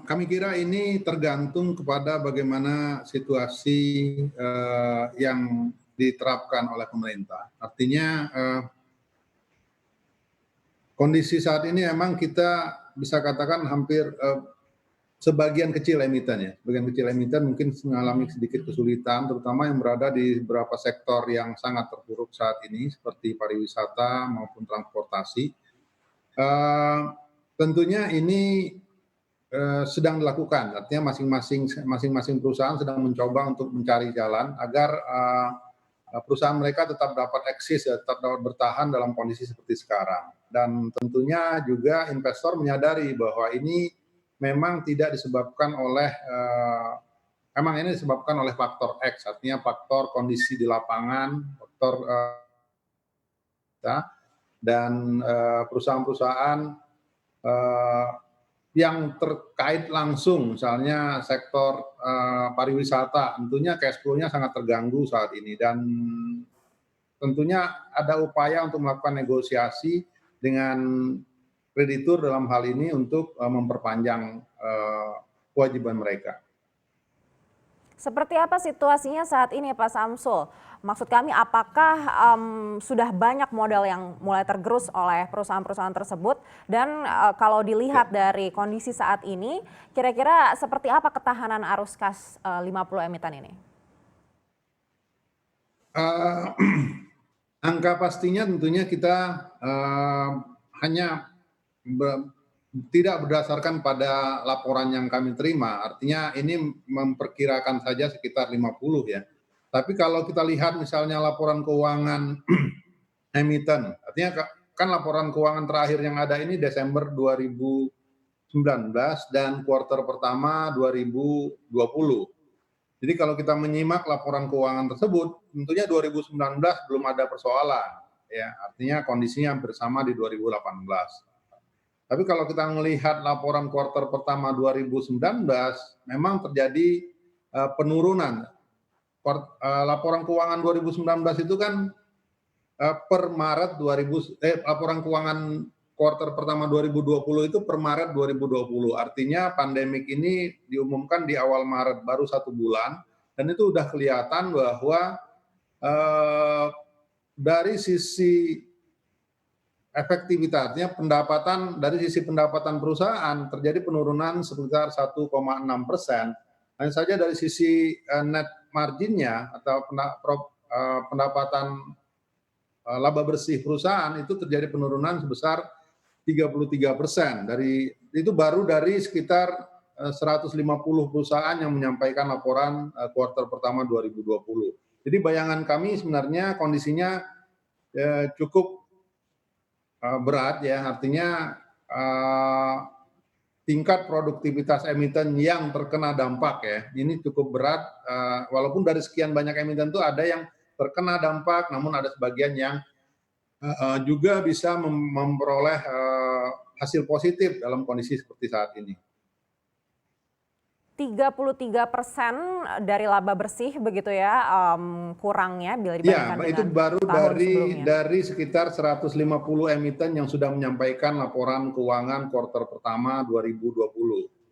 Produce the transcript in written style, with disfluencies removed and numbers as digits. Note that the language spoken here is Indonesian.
Kami kira ini tergantung kepada bagaimana situasi yang diterapkan oleh pemerintah. Artinya kondisi saat ini memang kita bisa katakan hampir sebagian kecil emiten ya, sebagian kecil emiten mungkin mengalami sedikit kesulitan, terutama yang berada di beberapa sektor yang sangat terpuruk saat ini, seperti pariwisata maupun transportasi. Tentunya ini sedang dilakukan, artinya masing-masing perusahaan sedang mencoba untuk mencari jalan agar perusahaan mereka tetap dapat eksis, ya, tetap dapat bertahan dalam kondisi seperti sekarang. Dan tentunya juga investor menyadari bahwa ini memang tidak disebabkan oleh memang ini disebabkan oleh faktor X, artinya faktor kondisi di lapangan, faktor dan perusahaan-perusahaan yang terkait langsung, misalnya sektor pariwisata, tentunya cash flow-nya sangat terganggu saat ini, dan tentunya ada upaya untuk melakukan negosiasi dengan kreditur dalam hal ini untuk memperpanjang kewajiban mereka. Seperti apa situasinya saat ini Pak Samsul? Maksud kami apakah sudah banyak modal yang mulai tergerus oleh perusahaan-perusahaan tersebut, dan kalau dilihat dari kondisi saat ini, kira-kira seperti apa ketahanan arus kas 50 emiten ini? Angka pastinya tentunya kita hanya tidak berdasarkan pada laporan yang kami terima, artinya ini memperkirakan saja sekitar 50 ya. Tapi kalau kita lihat misalnya laporan keuangan emiten, artinya kan laporan keuangan terakhir yang ada ini Desember 2019 dan kuartal pertama 2020. Jadi kalau kita menyimak laporan keuangan tersebut, tentunya 2019 belum ada persoalan, ya, artinya kondisinya hampir sama di 2018. Tapi kalau kita melihat laporan kuartal pertama 2019, memang terjadi penurunan. Laporan keuangan 2019 itu kan per Maret laporan keuangan kuartal pertama 2020 itu per Maret 2020. Artinya pandemik ini diumumkan di awal Maret, baru 1 bulan, dan itu sudah kelihatan bahwa dari sisi efektivitasnya dari sisi pendapatan perusahaan terjadi penurunan sekitar 1,6%. Hanya saja dari sisi net marginnya atau pendapatan laba bersih perusahaan itu terjadi penurunan sebesar 33%. Itu baru dari sekitar 150 perusahaan yang menyampaikan laporan kuartal pertama 2020. Jadi bayangan kami sebenarnya kondisinya cukup berat ya, artinya tingkat produktivitas emiten yang terkena dampak ya, ini cukup berat, walaupun dari sekian banyak emiten itu ada yang terkena dampak, namun ada sebagian yang juga bisa memperoleh hasil positif dalam kondisi seperti saat ini. 33% dari laba bersih begitu ya, kurangnya bila dibandingkan Ya, itu dengan baru tahun sebelumnya. dari sekitar 150 emiten yang sudah menyampaikan laporan keuangan kuartal pertama 2020.